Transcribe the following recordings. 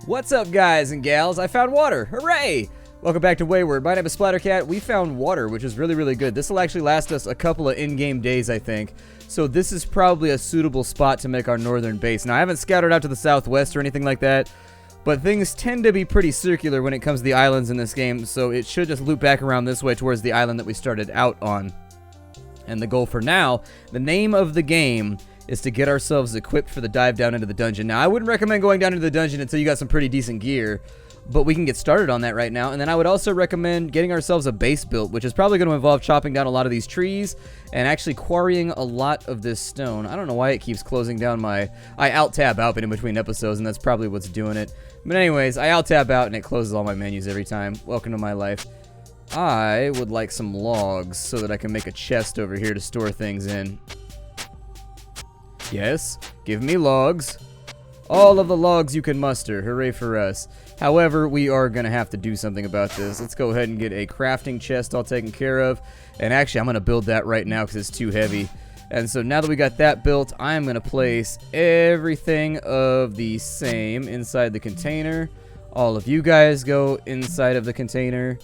What's up, guys and gals? I found water. Hooray! Welcome back to Wayward. My name is Splattercat. We found water, which is really, really good. This will actually last us a couple of in-game days, I think. So this is probably a suitable spot to make our northern base. Now, I haven't scouted out to the southwest or anything like that, but things tend to be pretty circular when it comes to the islands in this game, so it should just loop back around this way towards the island that we started out on. And the goal for now, the name of the game, is to get ourselves equipped for the dive down into the dungeon. Now, I wouldn't recommend going down into the dungeon until you got some pretty decent gear, but we can get started on that right now. And then I would also recommend getting ourselves a base built, which is probably going to involve chopping down a lot of these trees and actually quarrying a lot of this stone. I don't know why it keeps closing down my... I alt-tab out in between episodes, and that's probably what's doing it. But anyways, I alt-tab out, and it closes all my menus every time. Welcome to my life. I would like some logs so that I can make a chest over here to store things in. Yes, give me logs. All of the logs you can muster. Hooray for us. However, we are going to have to do something about this. Let's go ahead and get a crafting chest all taken care of. And actually, I'm going to build that right now because it's too heavy. And so now that we got that built, I'm going to place everything of the same inside the container. All of you guys go inside of the container.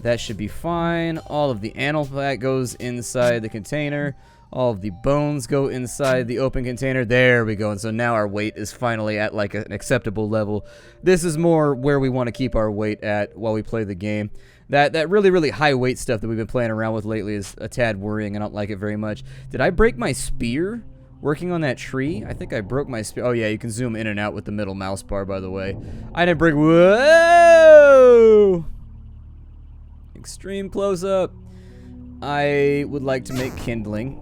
That should be fine. All of the animal fat goes inside the container. All of the bones go inside the open container. There we go. And so now our weight is finally at like an acceptable level. This is more where we want to keep our weight at while we play the game. That really, really high weight stuff that we've been playing around with lately is a tad worrying. I don't like it very much. Did I break my spear working on that tree? I think I broke my spear. Oh yeah, you can zoom in and out with the middle mouse bar, by the way. I didn't break. Whoa! Extreme close up. I would like to make kindling.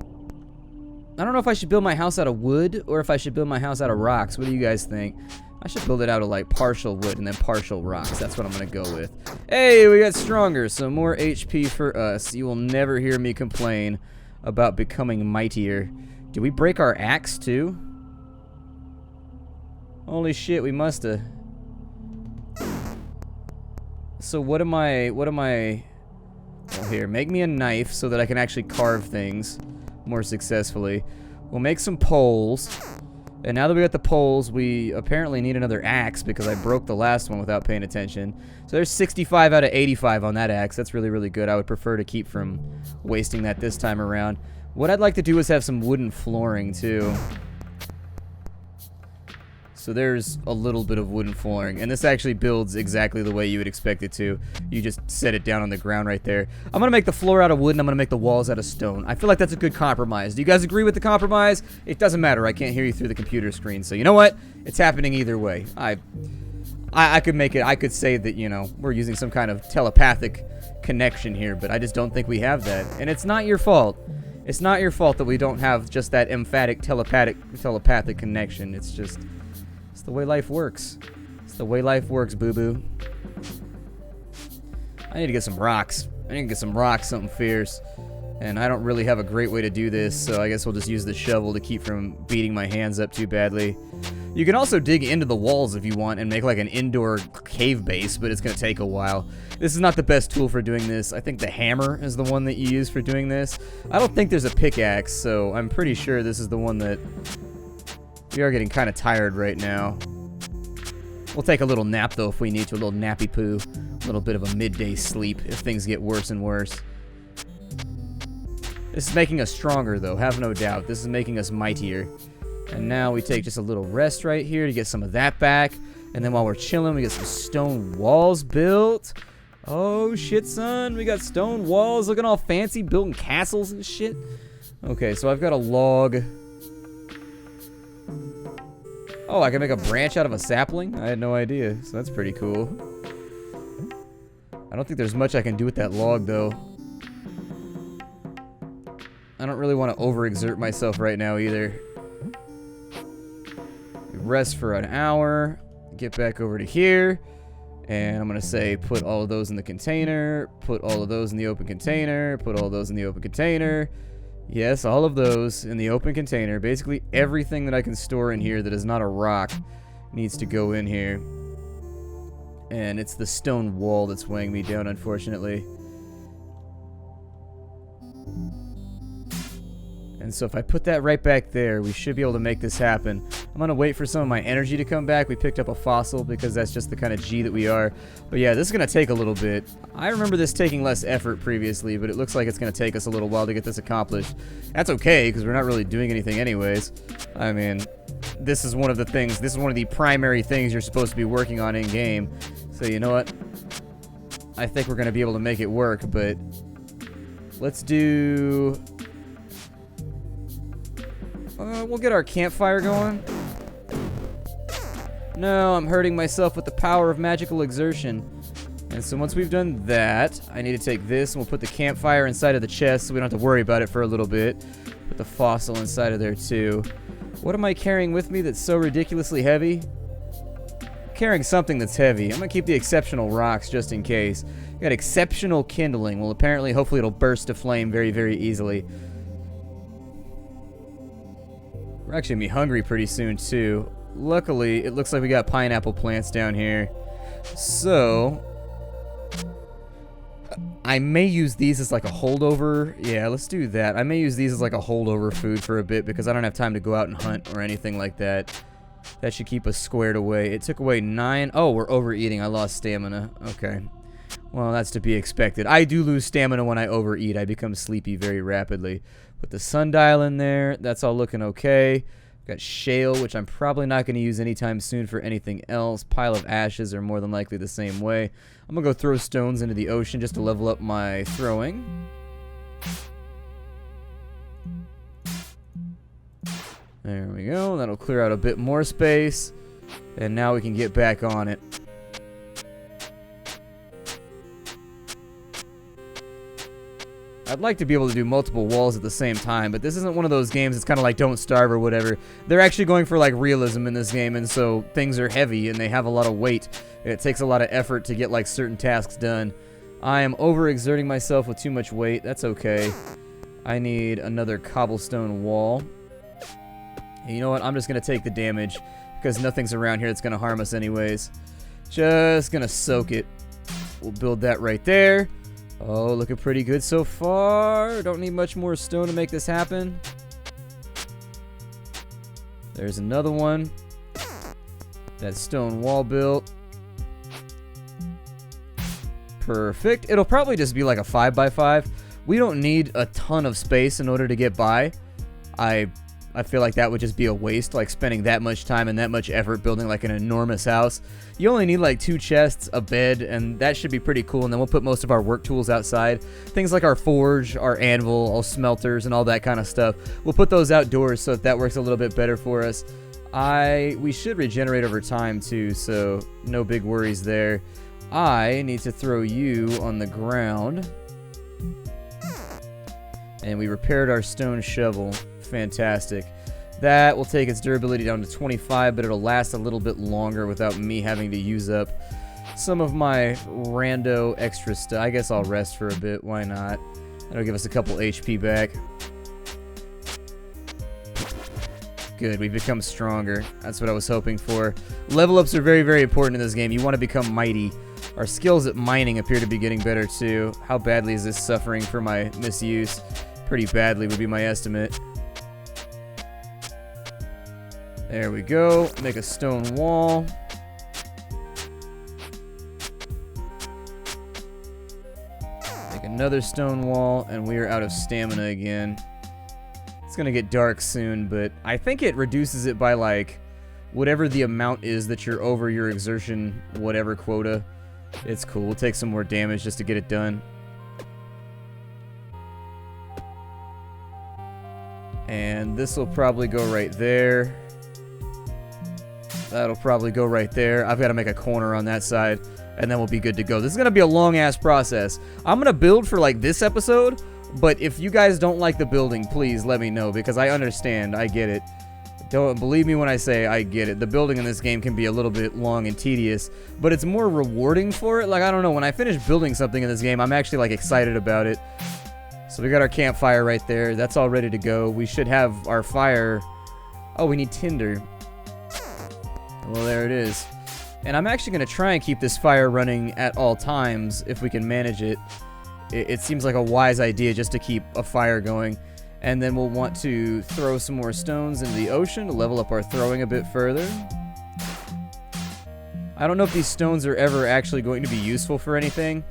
I don't know if I should build my house out of wood or if I should build my house out of rocks. What do you guys think? I should build it out of like partial wood and then partial rocks. That's what I'm going to go with. Hey, we got stronger, so more HP for us. You will never hear me complain about becoming mightier. Did we break our axe too? Holy shit, we must have. So what am I... Well, here, make me a knife so that I can actually carve things more successfully. We'll make some poles. And now that we got the poles, we apparently need another axe because I broke the last one without paying attention. So there's 65 out of 85 on that axe. That's really, really good. I would prefer to keep from wasting that this time around. What I'd like to do is have some wooden flooring too. So there's a little bit of wooden flooring, and this actually builds exactly the way you would expect it to. You just set it down on the ground right there. I'm going to make the floor out of wood, and I'm going to make the walls out of stone. I feel like that's a good compromise. Do you guys agree with the compromise? It doesn't matter. I can't hear you through the computer screen, so you know what? It's happening either way. I could make it, I could say that, you know, we're using some kind of telepathic connection here, but I just don't think we have that. And it's not your fault. It's not your fault that we don't have just that emphatic telepathic connection. It's just... It's the way life works. It's the way life works, boo-boo. I need to get some rocks. I need to get some rocks, something fierce. And I don't really have a great way to do this, so I guess we'll just use the shovel to keep from beating my hands up too badly. You can also dig into the walls if you want and make like an indoor cave base, but it's going to take a while. This is not the best tool for doing this. I think the hammer is the one that you use for doing this. I don't think there's a pickaxe, so I'm pretty sure this is the one that... We are getting kind of tired right now. We'll take a little nap, though, if we need to. A little nappy poo. A little bit of a midday sleep if things get worse and worse. This is making us stronger, though. Have no doubt. This is making us mightier. And now we take just a little rest right here to get some of that back. And then while we're chilling, we get some stone walls built. Oh, shit, son. We got stone walls looking all fancy, building castles and shit. Okay, so I've got a log... Oh, I can make a branch out of a sapling? I had no idea, so that's pretty cool. I don't think there's much I can do with that log, though. I don't really want to overexert myself right now, either. Rest for an hour. Get back over to here. And I'm going to say put all of those in the container. Put all of those in the open container. Put all of those in the open container. Yes, all of those in the open container. Basically, everything that I can store in here that is not a rock needs to go in here. And it's the stone wall that's weighing me down, unfortunately. And so if I put that right back there, we should be able to make this happen. I'm going to wait for some of my energy to come back. We picked up a fossil because that's just the kind of G that we are. But yeah, this is going to take a little bit. I remember this taking less effort previously, but it looks like it's going to take us a little while to get this accomplished. That's okay, because we're not really doing anything anyways. I mean, this is one of the things, this is one of the primary things you're supposed to be working on in-game. So you know what? I think we're going to be able to make it work, but let's do... we'll get our campfire going. No, I'm hurting myself with the power of magical exertion. And so once we've done that, I need to take this and we'll put the campfire inside of the chest so we don't have to worry about it for a little bit. Put the fossil inside of there too. What am I carrying with me that's so ridiculously heavy? I'm carrying something that's heavy. I'm gonna keep the exceptional rocks just in case. Got exceptional kindling. Well, apparently, hopefully it'll burst to flame very, very easily. We're actually gonna be hungry pretty soon too. Luckily, it looks like we got pineapple plants down here. So, I may use these as like a holdover. Yeah, let's do that. I may use these as like a holdover food for a bit because I don't have time to go out and hunt or anything like that. That should keep us squared away. It took away 9. Oh, we're overeating. I lost stamina. Okay. Well, that's to be expected. I do lose stamina when I overeat. I become sleepy very rapidly. Put the sundial in there. That's all looking okay. Got shale, which I'm probably not going to use anytime soon for anything else. Pile of ashes are more than likely the same way. I'm going to go throw stones into the ocean just to level up my throwing. There we go. That'll clear out a bit more space. And now we can get back on it. I'd like to be able to do multiple walls at the same time, but this isn't one of those games that's kind of like Don't Starve or whatever. They're actually going for like realism in this game, and so things are heavy and they have a lot of weight. And it takes a lot of effort to get like certain tasks done. I am overexerting myself with too much weight. That's okay. I need another cobblestone wall. And you know what? I'm just going to take the damage because nothing's around here that's going to harm us anyways. Just going to soak it. We'll build that right there. Oh, looking pretty good so far. Don't need much more stone to make this happen. There's another one. That stone wall built. Perfect. It'll probably just be like a 5x5. We don't need a ton of space in order to get by. I feel like that would just be a waste, like spending that much time and that much effort building like an enormous house. You only need like 2 chests, a bed, and that should be pretty cool. And then we'll put most of our work tools outside. Things like our forge, our anvil, our smelters, and all that kind of stuff. We'll put those outdoors so that works a little bit better for us. We should regenerate over time too, so no big worries there. I need to throw you on the ground. And we repaired our stone shovel. Fantastic. That will take its durability down to 25, but it'll last a little bit longer without me having to use up some of my rando extra stuff. I guess I'll rest for a bit. Why not? That'll give us a couple HP back. Good. We've become stronger. That's what I was hoping for. Level ups are very, very important in this game. You want to become mighty. Our skills at mining appear to be getting better too. How badly is this suffering for my misuse? Pretty badly would be my estimate. There we go. Make a stone wall. Make another stone wall, and we are out of stamina again. It's gonna get dark soon, but I think it reduces it by like whatever the amount is that you're over your exertion, whatever quota. It's cool. We'll take some more damage just to get it done. And this will probably go right there. That'll probably go right there. I've got to make a corner on that side, and then we'll be good to go. This is going to be a long-ass process. I'm going to build for, like, this episode, but if you guys don't like the building, please let me know, because I understand. I get it. Don't believe me when I say I get it. The building in this game can be a little bit long and tedious, but it's more rewarding for it. Like, I don't know. When I finish building something in this game, I'm actually, like, excited about it. So we got our campfire right there. That's all ready to go. We should have our fire. Oh, we need tinder. Well, there it is. And I'm actually going to try and keep this fire running at all times if we can manage it. It seems like a wise idea just to keep a fire going. And then we'll want to throw some more stones into the ocean to level up our throwing a bit further. I don't know if these stones are ever actually going to be useful for anything,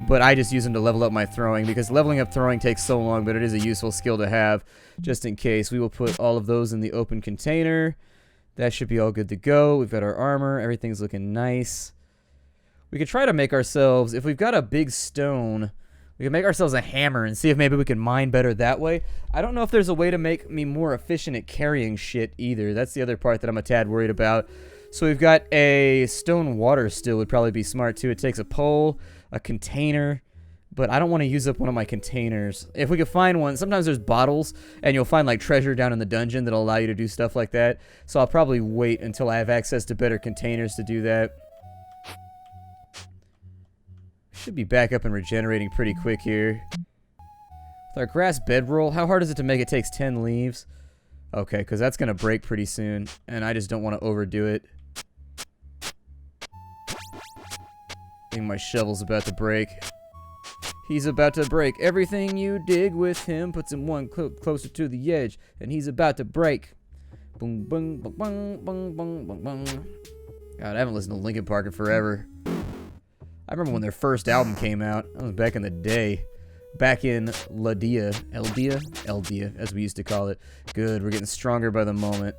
but I just use them to level up my throwing, because leveling up throwing takes so long, but it is a useful skill to have, just in case. We will put all of those in the open container. That should be all good to go. We've got our armor. Everything's looking nice. We could try to make ourselves, if we've got a big stone, we can make ourselves a hammer and see if maybe we can mine better that way. I don't know if there's a way to make me more efficient at carrying shit either. That's the other part that I'm a tad worried about. So we've got a stone water still would probably be smart too. It takes a pole, a container, but I don't want to use up one of my containers. If we could find one, sometimes there's bottles, and you'll find like treasure down in the dungeon that'll allow you to do stuff like that. So I'll probably wait until I have access to better containers to do that. Should be back up and regenerating pretty quick here. With our grass bedroll, how hard is it to make? It takes 10 leaves. Okay, because that's going to break pretty soon, and I just don't want to overdo it. I think my shovel's about to break. He's about to break. Everything you dig with him puts him one closer to the edge, and he's about to break. Boom, boom, boom, boom, boom, boom, boom, boom. God, I haven't listened to Linkin Park in forever. I remember when their first album came out. That was back in the day. Back in Eldia, as we used to call it. Good, we're getting stronger by the moment.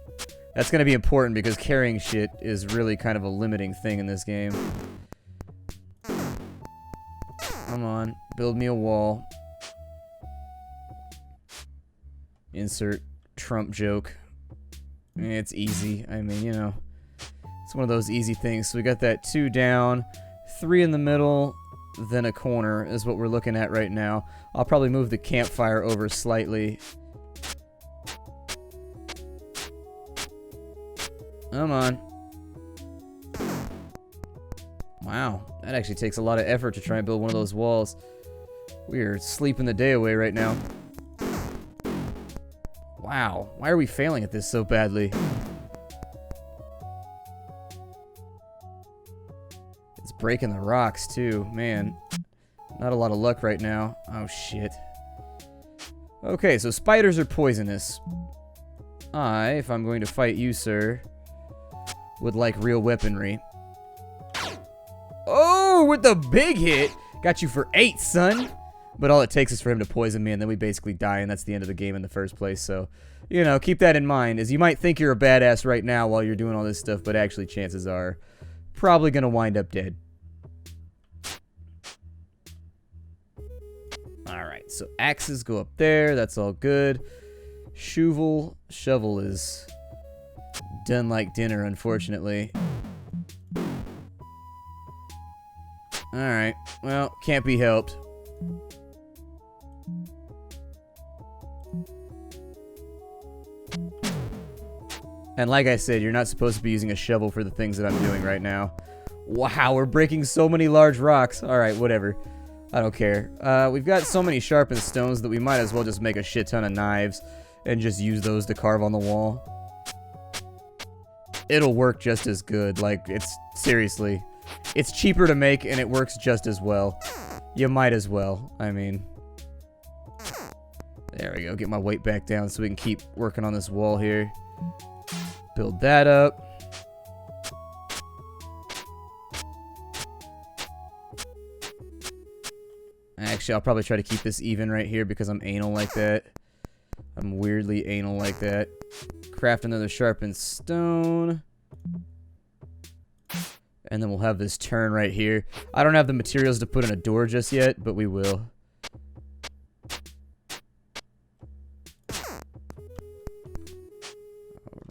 That's going to be important because carrying shit is really kind of a limiting thing in this game. Come on, build me a wall. Insert Trump joke. It's easy. I mean, you know, it's one of those easy things. So we got that 2 down. 3 in the middle, then a corner is what we're looking at right now. I'll probably move the campfire over slightly. Come on. Wow, that actually takes a lot of effort to try and build one of those walls. We are sleeping the day away right now. Wow, why are we failing at this so badly? Breaking the rocks too, man. Not a lot of luck right now. Oh shit. Okay, so spiders are poisonous. If I'm going to fight you, sir, would like real weaponry. Oh, with the big hit! Got you for 8, son! But all it takes is for him to poison me, and then we basically die, and that's the end of the game in the first place. So, you know, keep that in mind, as you might think you're a badass right now while you're doing all this stuff, but actually chances are probably gonna wind up dead. Alright, so axes go up there. That's all good. Shovel is done like dinner, unfortunately. Alright, well, can't be helped. And like I said, you're not supposed to be using a shovel for the things that I'm doing right now. Wow, we're breaking so many large rocks. Alright, whatever. I don't care. We've got so many sharpened stones that we might as well just make a shit ton of knives and just use those to carve on the wall. It'll work just as good. Like, seriously. It's cheaper to make and it works just as well. You might as well. I mean, there we go. Get my weight back down so we can keep working on this wall here. Build that up. Actually, I'll probably try to keep this even right here because I'm anal like that. I'm weirdly anal like that. Craft another sharpened stone. And then we'll have this turn right here. I don't have the materials to put in a door just yet, but we will.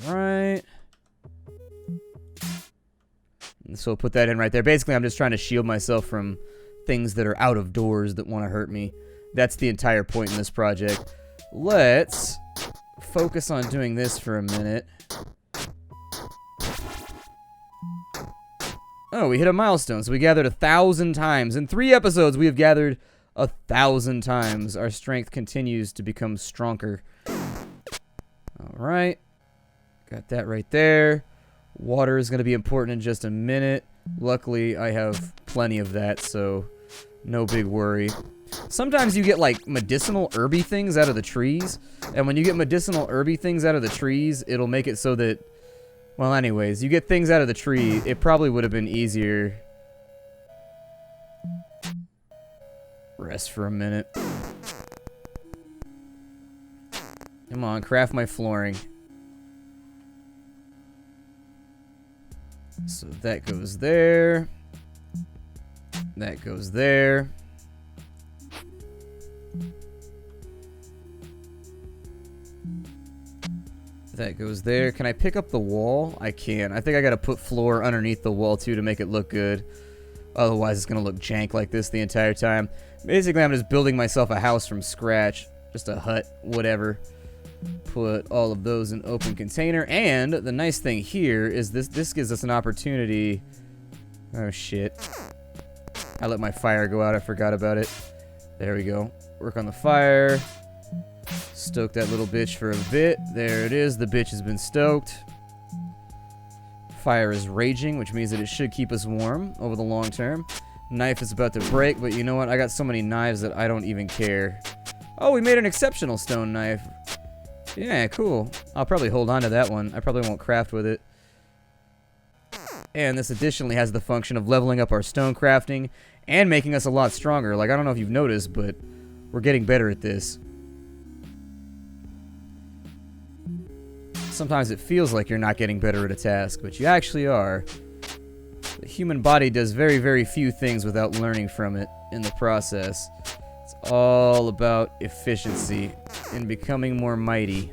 Alright. So we'll put that in right there. Basically, I'm just trying to shield myself from things that are out of doors that want to hurt me. That's the entire point in this project. Let's focus on doing this for a minute. Oh, we hit a milestone. So we gathered 1,000 times. In 3 episodes, we have gathered 1,000 times. Our strength continues to become stronger. Alright. Got that right there. Water is going to be important in just a minute. Luckily, I have plenty of that, so no big worry. Sometimes you get, like, medicinal herby things out of the trees. And when you get medicinal herby things out of the trees, it'll make it so that... Well, anyways, you get things out of the tree. It probably would have been easier. Rest for a minute. Come on, craft my flooring. So that goes there. That goes there. That goes there. Can I pick up the wall? I can. I think I gotta put floor underneath the wall too to make it look good. Otherwise it's gonna look jank like this the entire time. Basically I'm just building myself a house from scratch. Just a hut, whatever. Put all of those in open container. And the nice thing here is this gives us an opportunity. Oh shit. I let my fire go out. I forgot about it. There we go. Work on the fire. Stoke that little bitch for a bit. There it is. The bitch has been stoked. Fire is raging, which means that it should keep us warm over the long term. Knife is about to break, but you know what? I got so many knives that I don't even care. Oh, we made an exceptional stone knife. Yeah, cool. I'll probably hold on to that one. I probably won't craft with it. And this additionally has the function of leveling up our stone crafting and making us a lot stronger. Like, I don't know if you've noticed, but we're getting better at this. Sometimes it feels like you're not getting better at a task, but you actually are. The human body does very, very few things without learning from it in the process. It's all about efficiency and becoming more mighty.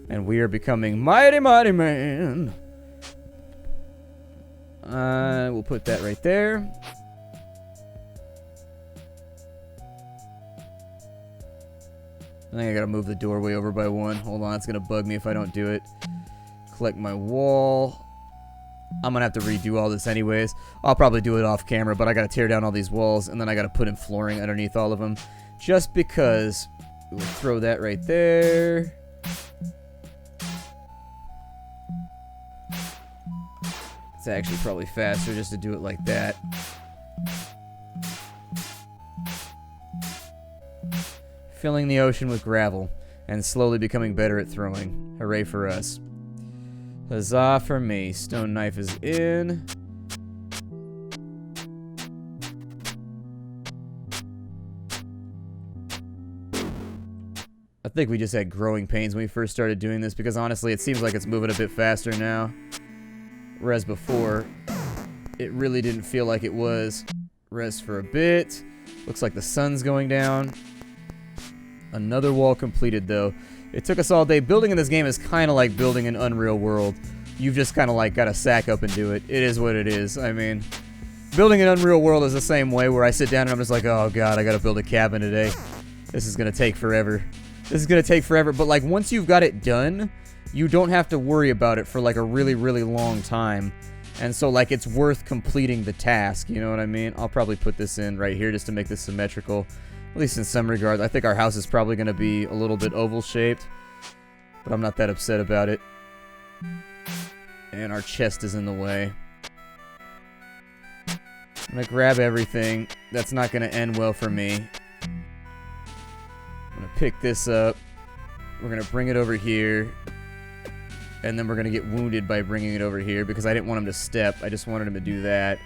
And we are becoming mighty, mighty man. We'll put that right there. I think I gotta move the doorway over by one. Hold on, it's gonna bug me if I don't do it. Collect my wall. I'm gonna have to redo all this anyways. I'll probably do it off camera, but I gotta tear down all these walls, and then I gotta put in flooring underneath all of them. Just because. We'll throw that right there. It's actually probably faster just to do it like that. Filling the ocean with gravel and slowly becoming better at throwing. Hooray for us. Huzzah for me. Stone knife is in. I think we just had growing pains when we first started doing this because honestly it seems like it's moving a bit faster now. Whereas before, it really didn't feel like it was. Rest for a bit. Looks like the sun's going down. Another wall completed though. It took us all day. Building in this game is kind of like building an Unreal World. You've just kind of like got to sack up and do it. It is what it is. I mean, building an Unreal World is the same way where I sit down and I'm just like, oh god, I got to build a cabin today. This is going to take forever. This is going to take forever. But like once you've got it done, you don't have to worry about it for like a really, really long time. And so like it's worth completing the task. You know what I mean? I'll probably put this in right here just to make this symmetrical. At least in some regards. I think our house is probably going to be a little bit oval shaped. But I'm not that upset about it. And our chest is in the way. I'm going to grab everything. That's not going to end well for me. I'm going to pick this up. We're going to bring it over here. And then we're going to get wounded by bringing it over here because I didn't want him to step. I just wanted him to do that.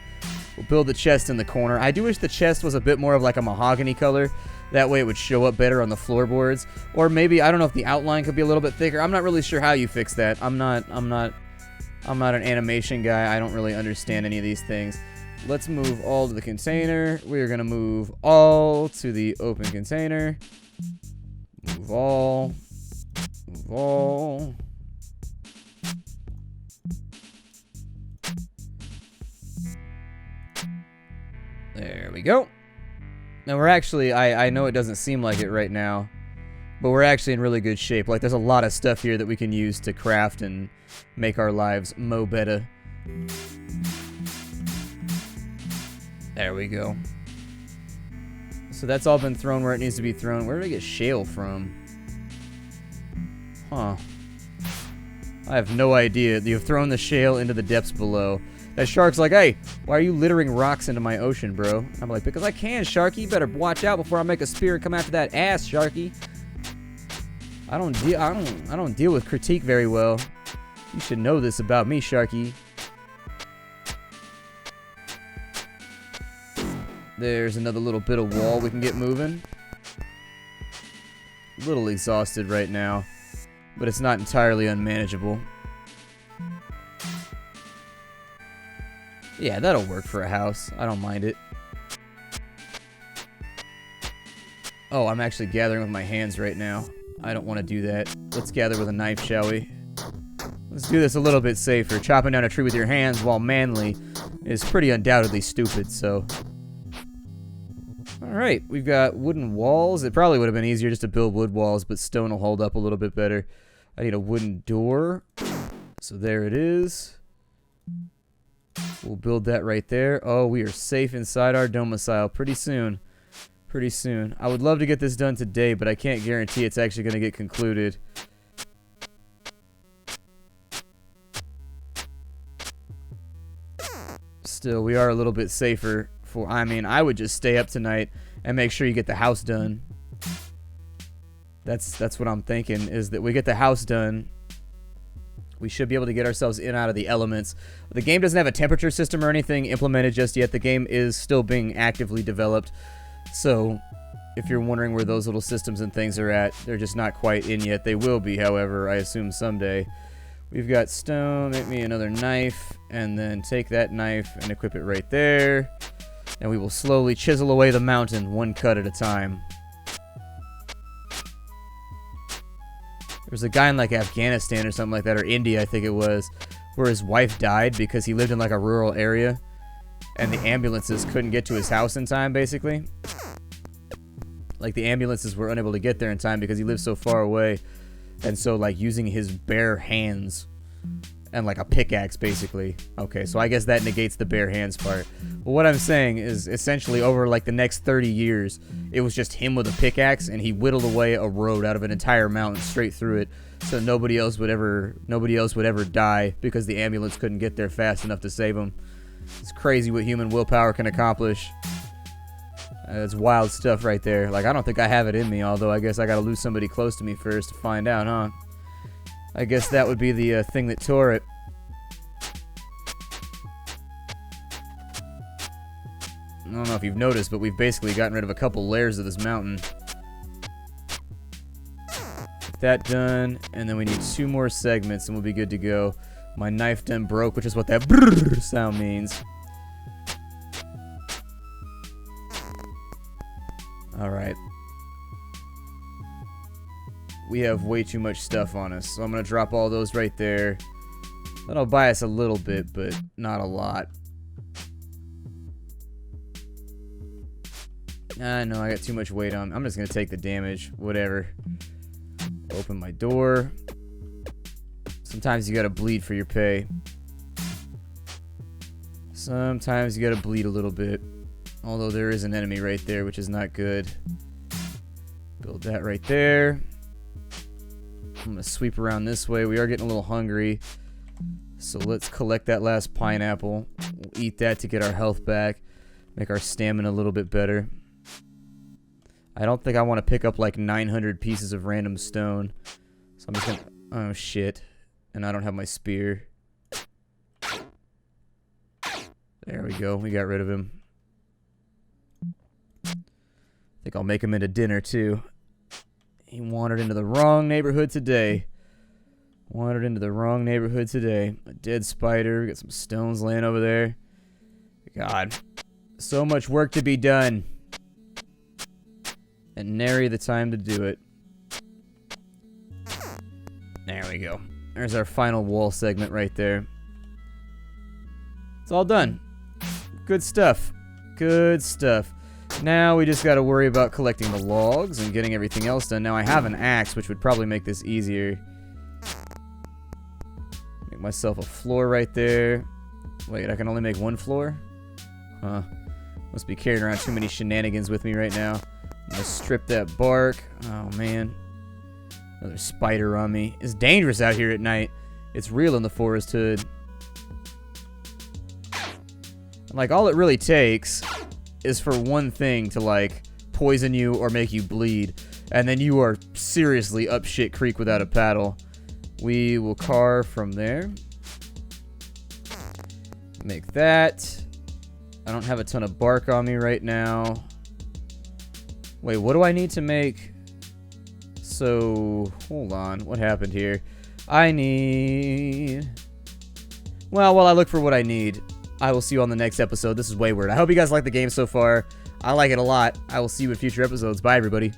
We'll build the chest in the corner. I do wish the chest was a bit more of like a mahogany color. That way it would show up better on the floorboards. Or maybe, I don't know if the outline could be a little bit thicker. I'm not really sure how you fix that. I'm not an animation guy. I don't really understand any of these things. Let's move all to the container. We are going to move all to the open container. Move all. Move all. There we go. Now we're actually, I know it doesn't seem like it right now, but we're actually in really good shape. Like there's a lot of stuff here that we can use to craft and make our lives mo better. There we go. So that's all been thrown where it needs to be thrown. Where did I get shale from? Huh. I have no idea. You've thrown the shale into the depths below. That shark's like, hey, Why are you littering rocks into my ocean, bro? I'm like, because I can, Sharky. You better watch out before I make a spear and come after that ass, Sharky. I don't deal with critique very well. You should know this about me, Sharky. There's another little bit of wall we can get moving. A little exhausted right now, but it's not entirely unmanageable. Yeah, that'll work for a house. I don't mind it. Oh, I'm actually gathering with my hands right now. I don't want to do that. Let's gather with a knife, shall we? Let's do this a little bit safer. Chopping down a tree with your hands while manly is pretty undoubtedly stupid, so... Alright, we've got wooden walls. It probably would have been easier just to build wood walls, but stone will hold up a little bit better. I need a wooden door. So there it is. We'll build that right there. Oh, we are safe inside our domicile pretty soon. Pretty soon. I would love to get this done today, but I can't guarantee it's actually going to get concluded. Still, we are a little bit safer. I mean, I would just stay up tonight and make sure you get the house done. That's what I'm thinking, is that we get the house done. We should be able to get ourselves in and out of the elements. The game doesn't have a temperature system or anything implemented just yet. The game is still being actively developed. So, if you're wondering where those little systems and things are at, they're just not quite in yet. They will be, however, I assume someday. We've got stone. Make me another knife. And then take that knife and equip it right there. And we will slowly chisel away the mountain, one cut at a time. There was a guy in like Afghanistan or something like that, or India I think it was, where his wife died because he lived in like a rural area and the ambulances couldn't get to his house in time, basically. Like the ambulances were unable to get there in time because he lived so far away. And so like using his bare hands and like a pickaxe, basically. Okay, so I guess that negates the bare hands part. But what I'm saying is essentially over like the next 30 years, it was just him with a pickaxe and he whittled away a road out of an entire mountain straight through it, so nobody else would ever die because the ambulance couldn't get there fast enough to save him. It's crazy what human willpower can accomplish. It's wild stuff right there. Like, I don't think I have it in me, although I guess I gotta lose somebody close to me first to find out, huh? I guess that would be the thing that tore it. I don't know if you've noticed, but we've basically gotten rid of a couple layers of this mountain. Get that done, and then we need 2 more segments and we'll be good to go. My knife done broke, which is what that brrr sound means. Alright. We have way too much stuff on us, so I'm going to drop all those right there. That'll buy us a little bit, but not a lot. No, I got too much weight on. I'm just going to take the damage. Whatever. Open my door. Sometimes you got to bleed for your pay. Sometimes you got to bleed a little bit. Although there is an enemy right there, which is not good. Build that right there. I'm going to sweep around this way. We are getting a little hungry. So let's collect that last pineapple. We'll eat that to get our health back. Make our stamina a little bit better. I don't think I want to pick up like 900 pieces of random stone. So I'm just going to... Oh, shit. And I don't have my spear. There we go. We got rid of him. I think I'll make him into dinner, too. He wandered into the wrong neighborhood today. Wandered into the wrong neighborhood today. A dead spider. We got some stones laying over there. God. So much work to be done. And nary the time to do it. There we go. There's our final wall segment right there. It's all done. Good stuff. Good stuff. Now we just got to worry about collecting the logs and getting everything else done. Now I have an axe, which would probably make this easier. Make myself a floor right there. Wait, I can only make 1 floor? Huh. Must be carrying around too many shenanigans with me right now. I'm going to strip that bark. Oh, man. Another spider on me. It's dangerous out here at night. It's real in the forest hood. Like, all it really takes is for one thing to, like, poison you or make you bleed. And then you are seriously up shit creek without a paddle. We will carve from there. Make that. I don't have a ton of bark on me right now. Wait, what do I need to make? So, hold on. What happened here? I need... Well, while I look for what I need, I will see you on the next episode. This is Wayward. I hope you guys like the game so far. I like it a lot. I will see you in future episodes. Bye, everybody.